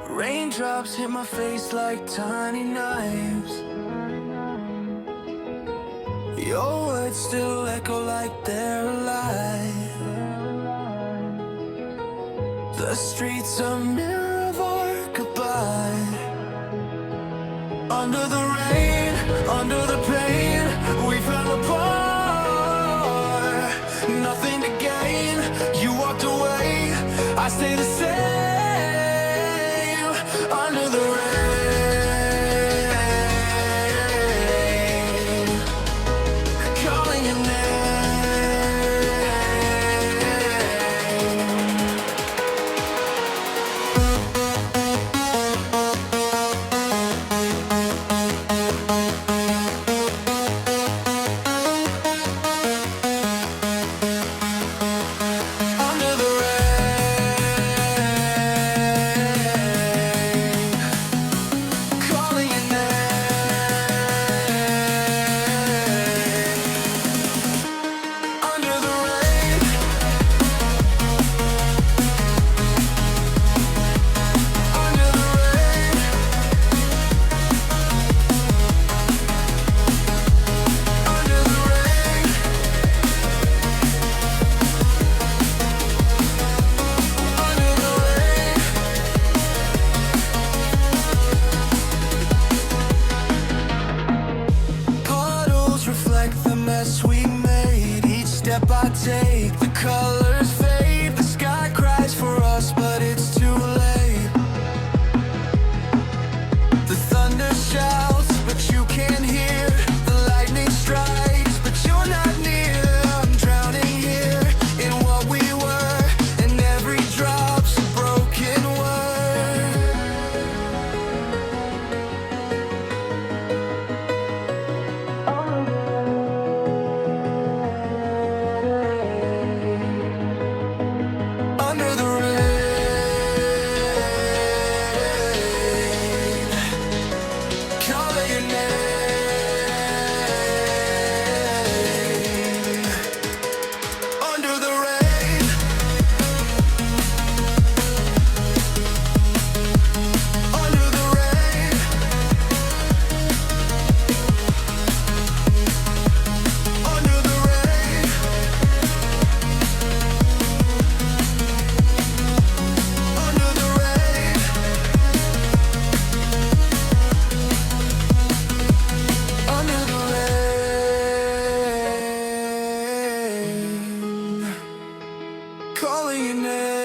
Raindrops hit my face like tiny knives. Your words still echo like they're alive. The streets a mirror of our goodbye. Under the rain, under the pain, we fell apart. Nothing to gain, you walked away, I stay the same. Under the rain, calling your name. Under the rain, calling your name. Under the rain, under the rain, under the rain, under the rain. Puddles reflect the mess we made. Each step I take, the colors fade. The sky cries for us, but it's too late. The thunder shouts, but you can't hear. The lightning strikes, but you're not near. I'm drowning here in what we were, and every drop's a broken word. Under the rain, calling your name. Under the rain, under the rain, under the rain, under the rain, under the rain, calling your name.